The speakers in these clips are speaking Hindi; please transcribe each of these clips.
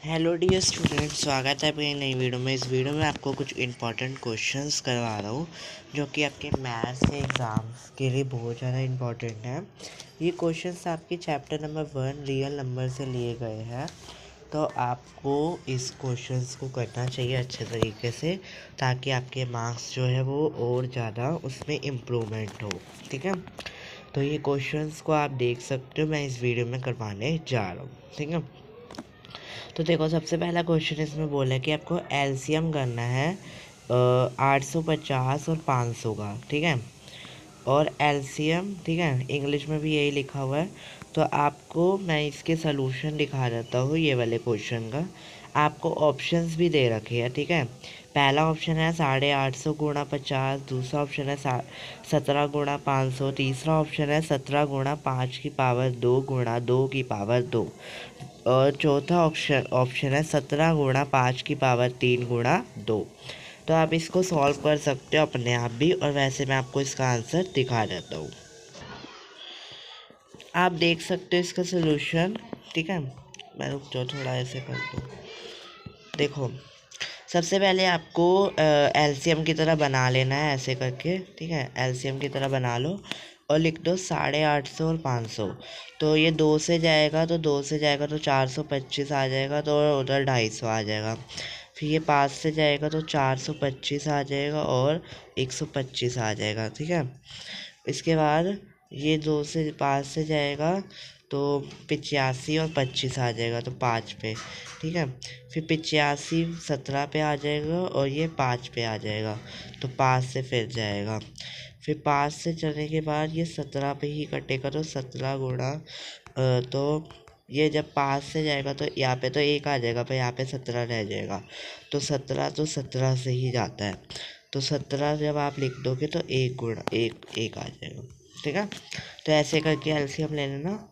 हेलो डियर स्टूडेंट, स्वागत है आपके एक नई वीडियो में। इस वीडियो में आपको कुछ इंपॉर्टेंट क्वेश्चंस करवा रहा हूँ जो कि आपके मैथ्स के एग्ज़ाम्स के लिए बहुत ज़्यादा इंपॉर्टेंट है। ये क्वेश्चंस आपके चैप्टर नंबर 1 रियल नंबर से लिए गए हैं, तो आपको इस क्वेश्चंस को करना चाहिए अच्छे तरीके से, ताकि आपके मार्क्स जो है वो और ज़्यादा उसमें इम्प्रूवमेंट हो। ठीक है, तो ये क्वेश्चंस को आप देख सकते हो, मैं इस वीडियो में करवाने जा रहा हूँ। ठीक है, तो देखो सबसे पहला क्वेश्चन इसमें बोला है कि आपको एलसीएम करना है 850 और 500 का। ठीक है, और एलसीएम, ठीक है, इंग्लिश में भी यही लिखा हुआ है। तो आपको मैं इसके सलूशन दिखा देता हूँ ये वाले क्वेश्चन का। आपको ऑप्शंस भी दे रखे हैं। ठीक है, पहला ऑप्शन है 850 गुणा 50, दूसरा ऑप्शन है 17 गुणा 500, तीसरा ऑप्शन है 17 गुणा 5 की पावर 2 गुणा 2 की पावर 2, और चौथा ऑप्शन है 17 गुणा 5 की पावर 3 गुणा 2। तो आप इसको सॉल्व कर सकते हो अपने आप भी, और वैसे मैं आपको इसका आंसर दिखा देता हूँ। आप देख सकते हो इसका सोल्यूशन। ठीक है, मैं रुक जाओ, थोड़ा ऐसे कर दूँ। देखो, सबसे पहले आपको एलसीएम की तरह बना लेना है ऐसे करके। ठीक है, एलसीएम की तरह बना लो और लिख दो 850 और 500। तो ये 2 से जाएगा, तो 2 से जाएगा तो 425 आ जाएगा, तो उधर 250 आ जाएगा। फिर ये 5 से जाएगा तो 425 आ जाएगा और 125 आ जाएगा। ठीक है, इसके बाद ये 2 से 5 से जाएगा तो 85 और 25 आ जाएगा, तो 5 पे। ठीक है, फिर 85 17 पे आ जाएगा और ये 5 पे आ जाएगा, तो 5 से फिर जाएगा। फिर 5 से चलने के बाद ये 17 पे ही कटेगा, तो 17 गुणा तो ये जब 5 से जाएगा तो यहाँ पे तो 1 आ जाएगा, पर यहाँ पे 17 रह जाएगा, तो 17 तो 17 से ही जाता है। तो 17 जब आप लिख दोगे तो 1 गुणा 1 आ जाएगा। ठीक है, तो ऐसे करके एलसीएम ले लेना।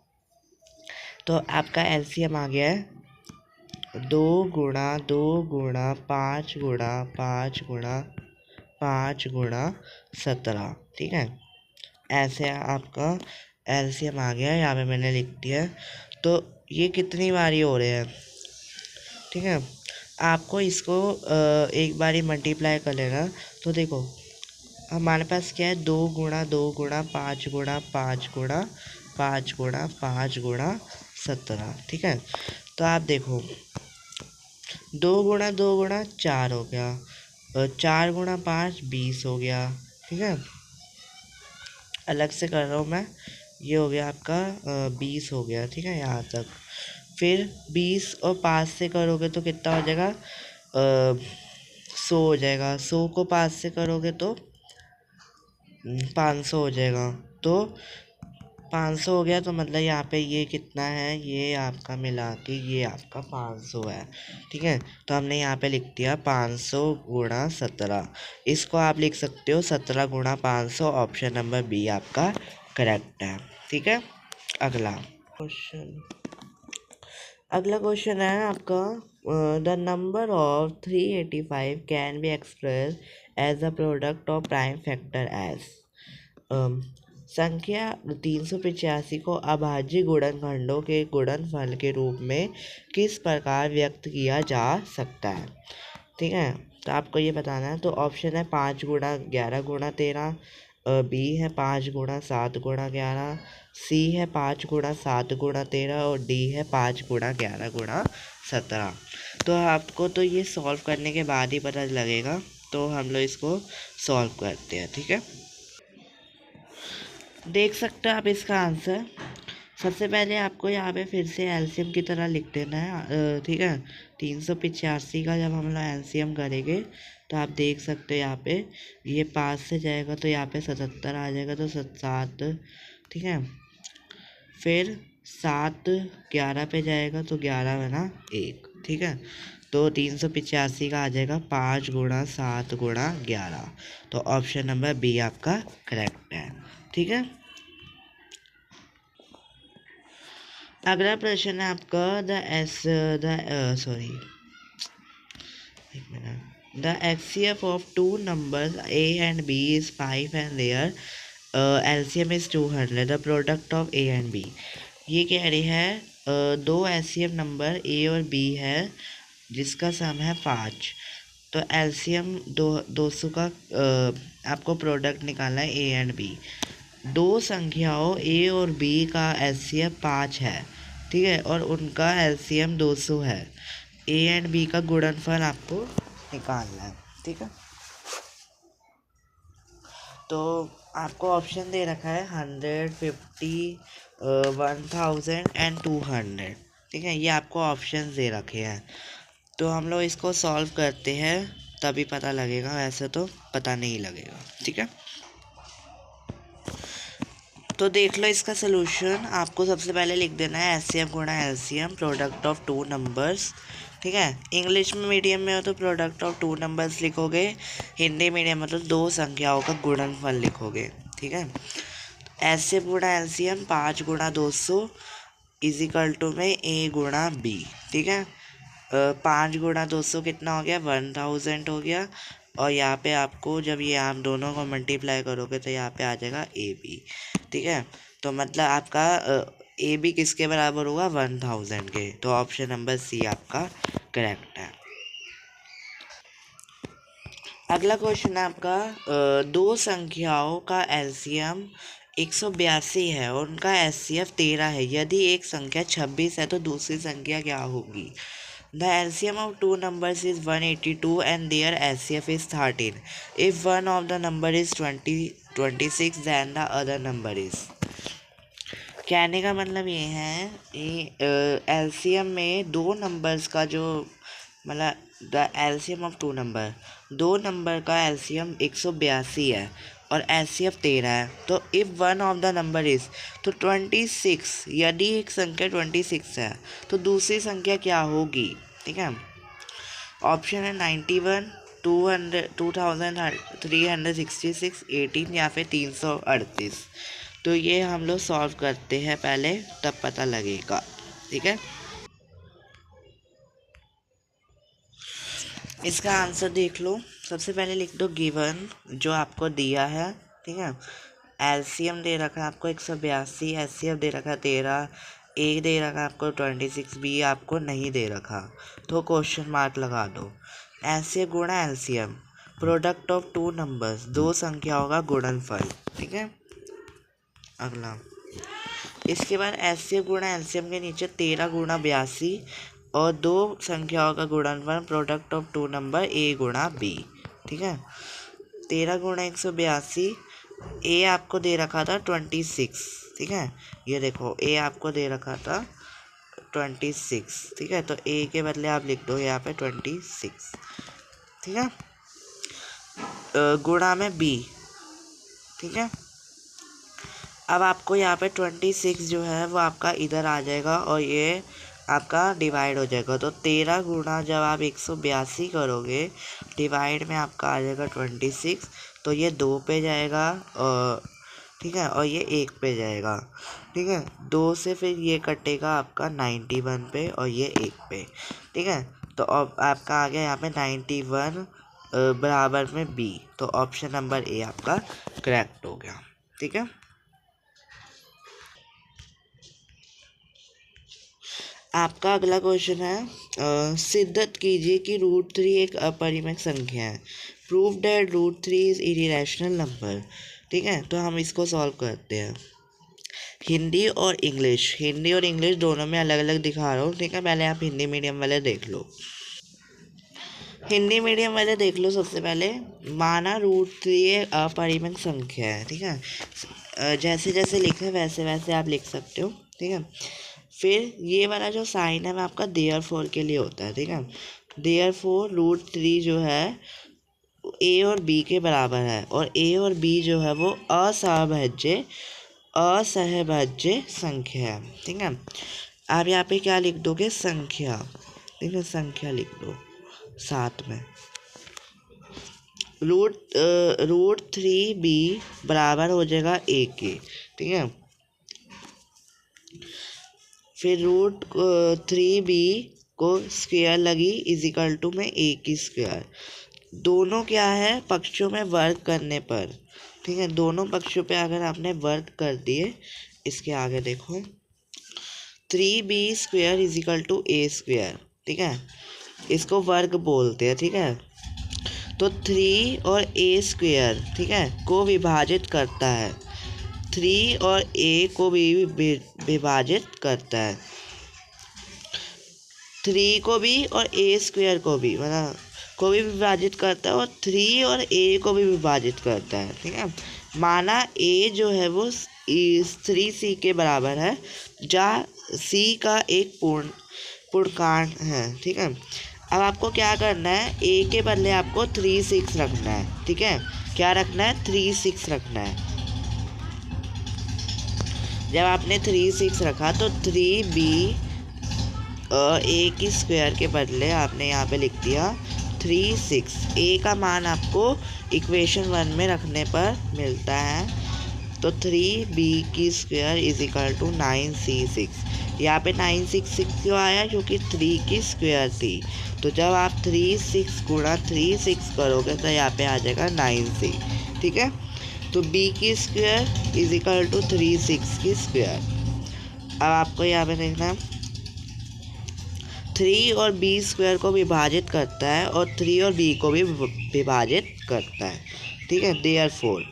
तो आपका एलसीएम आ गया है 2 गुणा 5 गुणा 5 गुणा 5 गुणा 17। ठीक है, ऐसे आपका एलसीएम आ गया है, यहाँ पे मैंने लिख दिया है। तो ये कितनी बारी हो रहे हैं? ठीक है, आपको इसको एक बारी मल्टीप्लाई कर लेना। तो देखो हमारे पास क्या है, 2 गुणा 5 गुणा 5 गुणा 5 गुणा 5 गुणा 17। ठीक है, तो आप देखो 2 गुणा 4 हो गया, और 4 गुणा 5 20 हो गया। ठीक है, अलग से कर रहा हूँ मैं, ये हो गया आपका 20 हो गया। ठीक है, यहाँ तक। फिर 20 और 5 से करोगे तो कितना हो जाएगा, 100 हो जाएगा। 100 को 5 से करोगे तो 500 हो जाएगा। तो 500 हो गया, तो मतलब यहाँ पे ये कितना है, ये आपका मिला के ये आपका 500 है। ठीक है, तो हमने यहाँ पे लिख दिया 500 गुणा 17। इसको आप लिख सकते हो 17 गुणा 500। ऑप्शन नंबर बी आपका करेक्ट है। ठीक है, अगला क्वेश्चन है आपका, the number of 385 can be express as a product of prime factor एज। संख्या 385 को अभाज्य गुणनखंडों के गुणनफल के रूप में किस प्रकार व्यक्त किया जा सकता है? ठीक है, तो आपको ये बताना है। तो ऑप्शन है 5 गुणा 11 गुणा 13, बी है 5 गुणा 7 गुणा 11, सी है 5 गुणा 7 गुणा 13, और डी है 5 गुणा 11 गुणा 17। तो आपको तो ये सॉल्व करने के बाद ही पता लगेगा, तो हम लोग इसको सॉल्व करते हैं। ठीक है, देख सकते हो आप इसका आंसर। सबसे पहले आपको यहाँ पे फिर से एलसीएम की तरह लिख देना है। ठीक है, 385 का जब हम लोग एलसीएम करेंगे तो आप देख सकते हो यहाँ पे ये 5 से जाएगा तो यहाँ पे 77 आ जाएगा, तो 7। ठीक है, फिर 7 11 पे जाएगा तो 11 बना 1। ठीक है, तो 385 का आ जाएगा 5 गुणा 7 गुणा 11। तो ऑप्शन नंबर बी आपका करेक्ट है। ठीक है, अगला प्रश्न है आपका, the HCF of two numbers a and b is 5 and their LCM is 200. The product of a and b, ये कह रही है दो एलसीएम नंबर ए और बी है जिसका सम है 5। तो एलसीएम 200 का आपको प्रोडक्ट निकालना है ए एंड बी। दो संख्याओं ए और बी का एलसीएम 5 है, ठीक है, और उनका एलसीएम 200 है। ए एंड बी का गुणनफल आपको निकालना है, ठीक है। तो आपको ऑप्शन दे रखा है 100, 50, 1000 एंड 200, ठीक है, ये आपको ऑप्शन दे रखे हैं। तो हम लोग इसको सॉल्व करते हैं तभी पता लगेगा, वैसे तो पता नहीं लगेगा, ठीक है। तो देख लो इसका सोल्यूशन। आपको सबसे पहले लिख देना है एलसीएम गुणा LCM, product of two numbers, ठीक है। इंग्लिश में मीडियम में हो तो प्रोडक्ट ऑफ टू नंबर्स लिखोगे, हिंदी मीडियम मतलब दो संख्याओं का गुणनफल लिखोगे, ठीक है। एलसीएम गुणा एलसीएम 5 गुणा 200 इजिकल टू में ए गुणा बी, ठीक है। 5 गुणा 200 कितना हो गया, 1000 हो गया। और यहाँ पे आपको जब ये आप दोनों को मल्टीप्लाई करोगे तो यहाँ पे आ जाएगा ए बी, ठीक है। तो मतलब आपका ए बी किसके बराबर होगा, 1000 के। तो ऑप्शन नंबर सी आपका करेक्ट है। अगला क्वेश्चन है आपका, दो संख्याओं का एलसीएम 182 है और उनका एचसीएफ 13 है। यदि एक संख्या 26 है तो दूसरी संख्या क्या होगी। The LCM of two numbers is 182 and their HCF is 13. If one of the number is 26 then the other number is। कहने का मतलब ये है एलसीएम में दो नंबर्स का जो मतलब the LCM of two number, दो नंबर का एलसीएम 182 है और एचसीएफ 13 है। तो if one of the number is, तो 26, यदि एक संख्या 26 है तो दूसरी संख्या क्या होगी, ठीक है। ऑप्शन है 91, 200, 2366, 18 या फिर 338। तो ये हम लोग सॉल्व करते हैं पहले, तब पता लगेगा, ठीक है। इसका आंसर देख लो। सबसे पहले लिख दो गिवन जो आपको दिया है, ठीक है। एलसीएम दे रखा है आपको 182, एचसीएफ दे रखा है 13, ए दे रखा है आपको 26, बी आपको नहीं दे रखा, तो क्वेश्चन मार्क लगा दो। एचसीएफ गुणा LCM, product of two numbers, दो संख्याओं का गुणनफल, ठीक है। अगला इसके बाद एचसीएफ गुणा एलसीएम के नीचे 13 गुणा 82 और दो संख्याओं का गुणनफल, product of two number A गुणा बी, ठीक है। 13 गुणा 182, ए आपको दे रखा था 26, ठीक है। ये देखो ए आपको दे रखा था 26, ठीक है। तो ए के बदले आप लिख दो यहाँ पे 26, ठीक है, गुणा में बी, ठीक है। अब आपको यहाँ पे 26 जो है वो आपका इधर आ जाएगा और ये आपका डिवाइड हो जाएगा। तो 13 गुणा जब आप 182 करोगे, डिवाइड में आपका आ जाएगा 26, तो ये 2 पे जाएगा और ठीक है, और ये 1 पे जाएगा, ठीक है। 2 से फिर ये कटेगा आपका 91 पे और ये 1 पे, ठीक है। तो अब आपका आ गया यहाँ पे 91 बराबर में बी, तो ऑप्शन नंबर ए आपका करेक्ट हो गया, ठीक है। आपका अगला क्वेश्चन है, सिद्धत कीजिए कि √3 एक अपरिमेय संख्या है। Prove that √3 is irrational number, ठीक है। तो हम इसको सॉल्व करते हैं। हिंदी और इंग्लिश दोनों में अलग अलग दिखा रहा हूँ, ठीक है। पहले आप हिंदी मीडियम वाले देख लो। हिंदी मीडियम वाले देख लो। सबसे पहले माना √3 एक अपरिमेय संख्या है, ठीक है। जैसे जैसे लिखे वैसे वैसे आप लिख सकते हो, ठीक है। फिर ये वाला जो साइन है वो आपका देयर फोर के लिए होता है, ठीक है। देयर फोर √3 जो है ए और बी के बराबर है और ए और बी जो है वो असहभाज्य संख्या है, ठीक है। आप यहाँ पे क्या लिख दोगे, संख्या, ठीक है, संख्या लिख दो साथ में। √3 बी बराबर हो जाएगा ए के, ठीक है। फिर √3 बी को स्क्वायर लगी इजिकल टू में ए की स्क्वायर। दोनों क्या है, पक्षों में वर्ग करने पर, ठीक है। दोनों पक्षों पे अगर आपने वर्ग कर दिए, इसके आगे देखो 3b² इजिकल टू a², ठीक है, इसको वर्ग बोलते हैं, ठीक है। तो 3 और a², ठीक है, को विभाजित करता है, 3 और a को भी विभाजित करता है, 3 को भी और a² को भी, मतलब को भी विभाजित करता है, और 3 और a को भी विभाजित करता है, ठीक है। माना a जो है वो 3c के बराबर है, जहाँ c का एक पूर्णांक है, ठीक है। अब आपको क्या करना है, a के बदले आपको 3 6 रखना है, ठीक है। क्या रखना है, 3 6 रखना है। जब आपने 3 6 रखा तो 3b a² के बदले आपने यहाँ पे लिख दिया 3 6। a का मान आपको इक्वेशन 1 में रखने पर मिलता है, तो 3b² इजिकल टू 9c6। यहाँ पे 9 6 क्यों आया, क्योंकि 3 की स्क्वायर थी। तो जब आप 3 6 गुणा 3 6 करोगे तो यहाँ पे आ जाएगा 9c, ठीक है। तो b² इजिकल टू 3 6 की स्क्वायर। अब आपको यहाँ पे देखना है, 3 और b² को विभाजित करता है और 3 और b को भी विभाजित करता है, ठीक है। देयरफॉर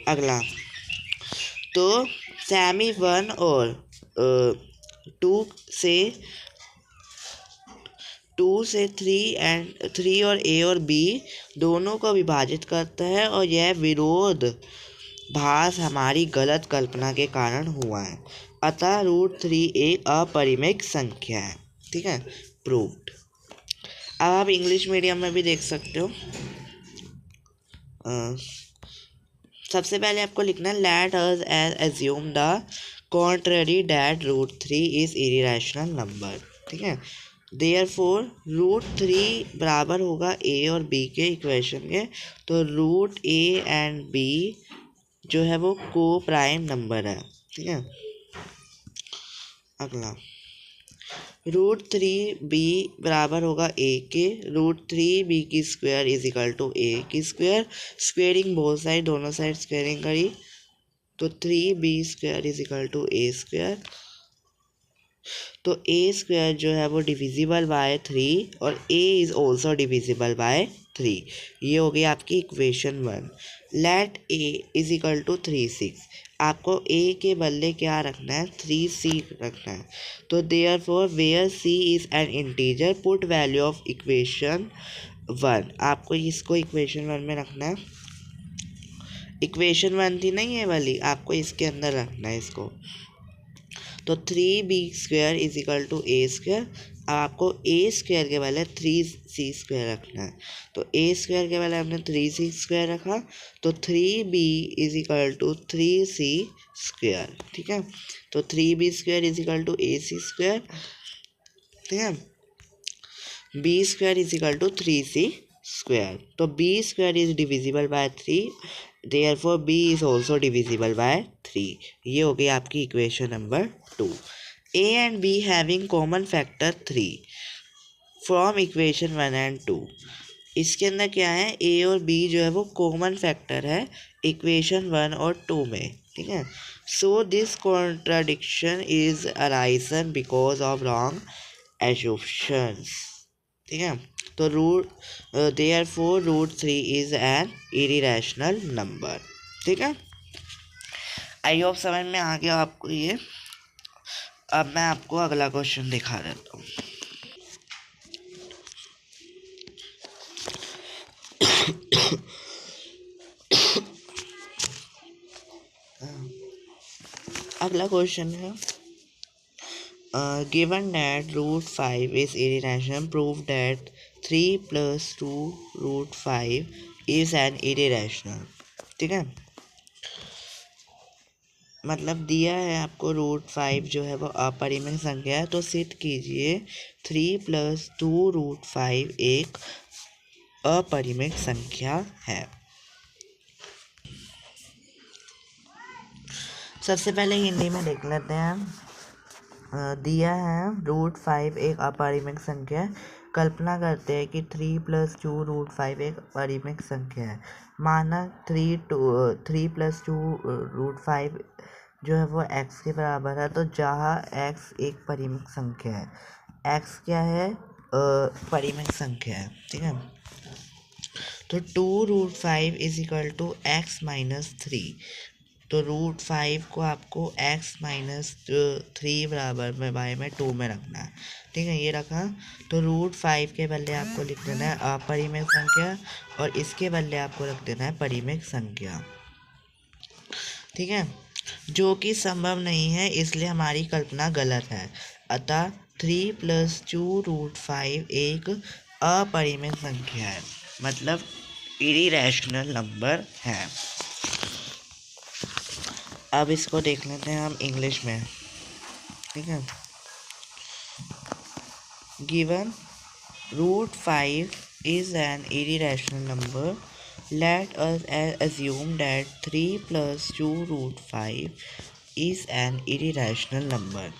अगला, तो सैमी 1 और 2 से 3 और a और b दोनों को विभाजित करता है, और यह विरोध भास हमारी गलत कल्पना के कारण हुआ है, अतः √3 एक अपरिमेय संख्या है, ठीक है। प्रूव्ड। अब आप इंग्लिश मीडियम में भी देख सकते हो। सबसे पहले आपको लिखना है, let us assume the contrary that √3 is irrational number, ठीक है। देयरफॉर √3 बराबर होगा a और b के इक्वेशन के, तो √a एंड b जो है वो को प्राइम नंबर है, ठीक है। अगला, √3b बराबर होगा a के, √3b² equal to a², squaring both side, दोनों साइड स्क्वेयरिंग करी, तो 3b² इजिकल टू a²। तो a² जो है वो डिविजिबल बाय 3 और a is also divisible by 3। ये हो गई आपकी equation 1। Let a is equal to 3 6। आपको a के बदले क्या रखना है, 3c रखना है। तो therefore where c is an integer, put value of equation 1। आपको इसको इक्वेशन 1 में रखना है। इक्वेशन 1 थी नहीं ये वाली, आपको इसके अंदर रखना है इसको। तो 3b² इजिकल टू a²। अब आपको a² के बदले 3c² रखना है, तो a² के बदले हमने 3c² रखा, तो 3b इजिकल टू 3c², ठीक है। तो 3b² इजिकल टू ac², ठीक है। b² is equal to 3c²। तो b² is divisible by 3, therefore b is also divisible by 3। ये हो गई आपकी equation number 2। a and b having common factor 3 from equation 1 and 2। इसके अंदर क्या है, a और b जो है वो कॉमन फैक्टर है इक्वेशन 1 और 2 में, ठीक है। So this contradiction is arisen because of wrong assumptions, ठीक है। तो therefore √3 is an irrational number, ठीक है। आई होप समझ में आ गया आपको ये। अब मैं आपको अगला क्वेश्चन दिखा देता हूँ। अगला क्वेश्चन है, given that √5 is irrational, prove that 3 + 2 √5 is an irrational, ठीक है। मतलब दिया है आपको √5 जो है वो अपरिमेय संख्या है, तो सिद्ध कीजिए 3 + 2 √5 एक अपरिमेय संख्या है। सबसे पहले हिंदी में देख लेते हैं। दिया है √5 एक अपरिमेय संख्या है, कल्पना करते हैं कि 3 + 2 √5 एक अपरिमेय संख्या है। माना 3 + 2 √5 जो है वो x के बराबर है, तो जहाँ x एक परिमित संख्या है, x क्या है, परिमित संख्या है, ठीक है। तो 2√5 इज इक्वल टू x-3। तो √5 को आपको x-3 बराबर में बाय में 2 में रखना है, ठीक है। ये रखा, तो √5 के बदले आपको लिख देना है अपरिमेय संख्या, और इसके बदले आपको रख देना है परिमेय संख्या, ठीक है। जो कि संभव नहीं है, इसलिए हमारी कल्पना गलत है। अतः 3+2√5 एक अपरिमेय संख्या है, मतलब इरेशनल नंबर है। अब इसको देख लेते हैं हम इंग्लिश में, ठीक है। Given √5 is an irrational number. Let us assume that 3+2√5 is an irrational number.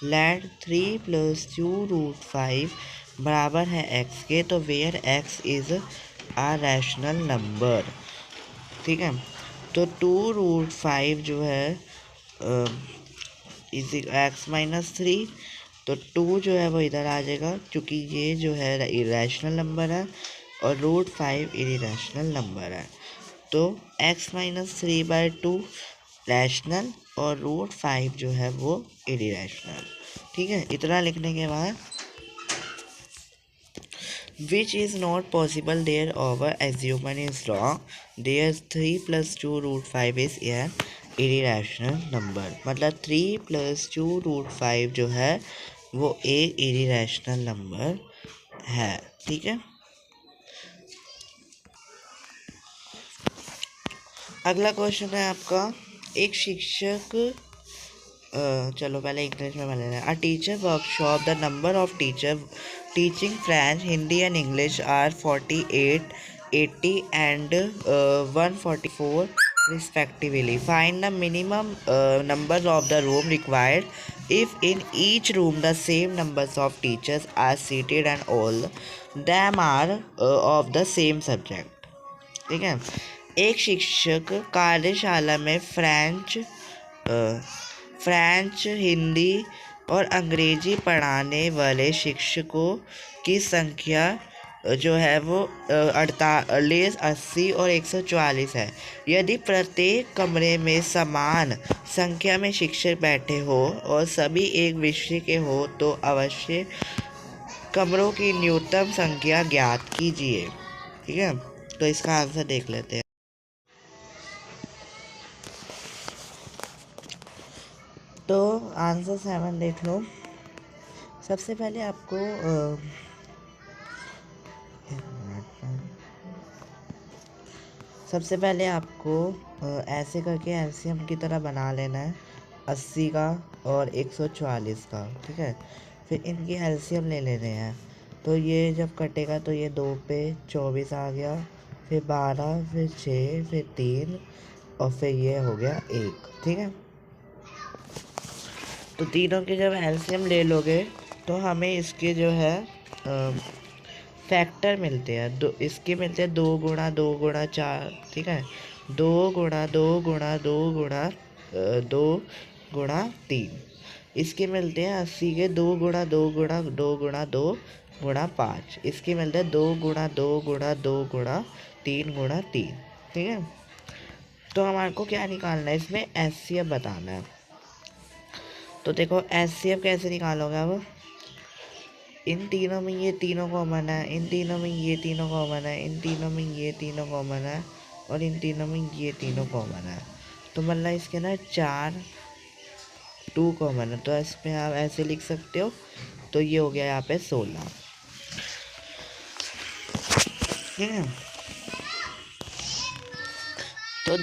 Let 3+2√5 बराबर है x के, तो where x is a rational number, ठीक है। तो 2√5 जो है इज x-3, तो 2 जो है वो इधर आ जाएगा, क्योंकि ये जो है इरेशनल नंबर है और √5 इरेशनल नंबर है। तो x-3/2 रैशनल और √5 जो है वो इरेशनल, ठीक है। इतना लिखने के बाद which is not possible there over assumtion is wrong, there 3+2√5 is an irrational number। मतलब 3+2√5 जो है वो एक irrational नंबर है, ठीक है। अगला क्वेश्चन है आपका, एक शिक्षक चलो पहले इंग्लिश में बने हैं। A teacher workshop, the number of teacher teaching French, Hindi and English are 48, 80 एंड 144 respectively. Find the minimum numbers of the room required if in each room the same numbers of teachers are seated and all them are of the same subject, ठीक है। एक शिक्षक कार्यशाला में फ्रेंच, हिंदी और अंग्रेजी पढ़ाने वाले शिक्षकों की संख्या जो है वो 48, 80 और 144 है। यदि प्रत्येक कमरे में समान संख्या में शिक्षक बैठे हो और सभी एक विषय के हो, तो अवश्य कमरों की न्यूनतम संख्या ज्ञात कीजिए, ठीक है। तो इसका आंसर देख लेते हैं। तो आंसर 7 देख लो। सबसे पहले आपको ऐसे करके एलसीएम की तरह बना लेना है 80 का और 144 का, ठीक है। फिर इनकी एलसीएम ले लेने हैं, तो ये जब कटेगा तो ये 2 पे 24 आ गया, फिर 12, फिर 6, फिर 3 और फिर ये हो गया 1, ठीक है। तो तीनों के जब एलसीएम ले लोगे तो हमें इसके जो है फैक्टर मिलते हैं, दो इसके मिलते हैं 2 गुणा 2 गुणा 4, ठीक है। 2 गुणा 2 गुणा 2 गुणा 2 गुणा 3। इसके मिलते हैं 80 के 2 गुणा 2 गुणा 2 गुणा 2 गुणा 5। इसके मिलते हैं 2 गुणा 2 गुणा 2 गुणा 3 गुणा 3, ठीक है। तो हमारे को क्या निकालना है, इसमें एचसीएफ बताना है। तो देखो एचसीएफ कैसे निकालोगे अब, इन तीनों में ये तीनों कॉमन है, इन तीनों में ये तीनों कॉमन है, इन तीनों में ये तीनों कॉमन है और इन तीनों में ये तीनों कॉमन है। तो मतलब इसके ना 4 2 कॉमन है, तो इसमें आप ऐसे लिख सकते हो। तो ये हो गया यहाँ पे 16, ठीक है। तो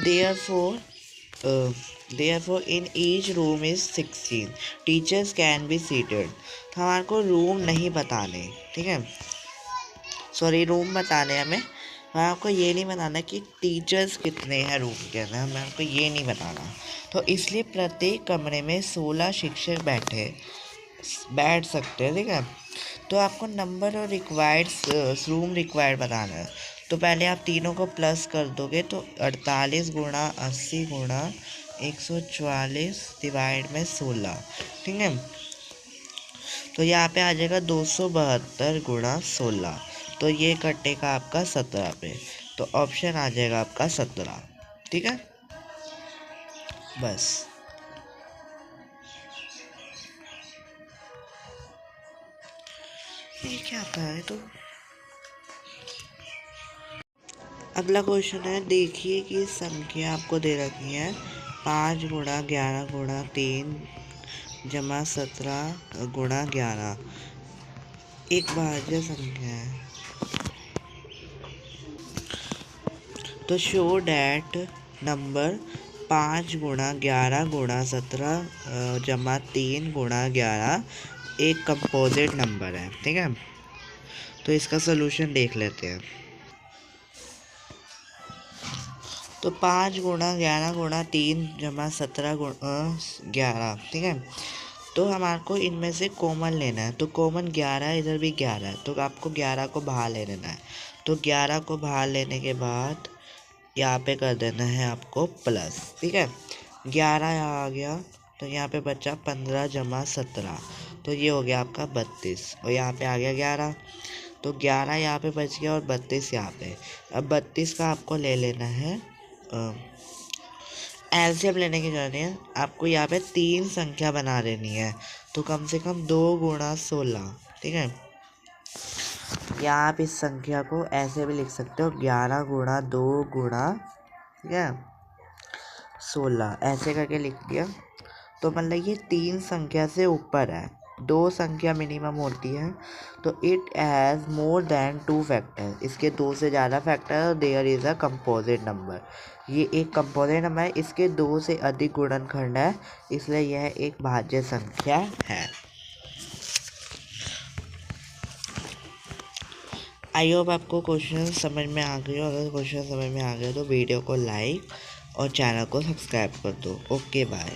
therefore in each room is 16 teachers can be seated। तो हमारे को रूम नहीं बताने, ठीक है, सॉरी रूम बताने हमें आपको ये नहीं बताना कि टीचर्स कितने हैं रूम के अंदर, हमें आपको ये नहीं बताना। तो इसलिए प्रत्येक कमरे में 16 शिक्षक बैठ सकते हैं, ठीक है। तो आपको नंबर और रूम रिक्वायर्ड बताना है। तो पहले आप तीनों को प्लस कर दोगे, तो 48 गुणा 80 गुणा 144 डिवाइड में 16, ठीक है। तो यहाँ पे आ जाएगा 272 गुणा 16, तो ये कटेगा आपका 17 पे। तो ऑप्शन आ जाएगा आपका 17, ठीक है। बस ये क्या आता है। तो अगला क्वेश्चन है, देखिए कि संख्या आपको दे रखी है 5 गुणा 11 गुणा 3 जमा 17 गुणा 11, एक भाज्य संख्या है। तो शो डैट नंबर 5 गुणा 11 गुणा 17 जमा 3 गुणा 11 एक कंपोजिट नंबर है, ठीक है। तो इसका सोल्यूशन देख लेते हैं। तो 5 गुणा 11 गुणा 3 जमा 17 गुणा 11, ठीक है। तो हमारे को इनमें से कॉमन लेना है। तो कॉमन 11 है, इधर भी 11 है, तो आपको 11 को बाहर ले लेना है। तो 11 को बाहर लेने के बाद यहाँ पे कर देना है आपको प्लस, ठीक है। 11 यहाँ आ गया, तो यहाँ पे बचा 15 जमा 17, तो ये हो गया आपका 32, और यहाँ पे आ गया 11, तो 11 यहाँ पे बच गया और 32 यहाँ पे। अब 32 का आपको ले लेना है एलसीएम लेने की जरूरत है। आपको यहाँ पे 3 संख्या बना लेनी है, तो कम से कम 2 गुणा 16, ठीक है। या आप इस संख्या को ऐसे भी लिख सकते हो, 11 गुणा 2 गुणा, ठीक है, 16, ऐसे करके लिख दिया। तो मतलब ये 3 संख्या से ऊपर है, 2 संख्या मिनिमम होती है। तो it has more than 2 factor, इसके 2 से ज़्यादा फैक्टर है। There is a composite number, ये एक कंपोजिट नंबर है, इसके 2 से अधिक गुणनखंड है, इसलिए यह एक भाज्य संख्या है। आई होप आपको क्वेश्चन समझ में आ गए हो। अगर क्वेश्चन समझ में आ गया तो वीडियो को लाइक और चैनल को सब्सक्राइब कर दो। Okay bye.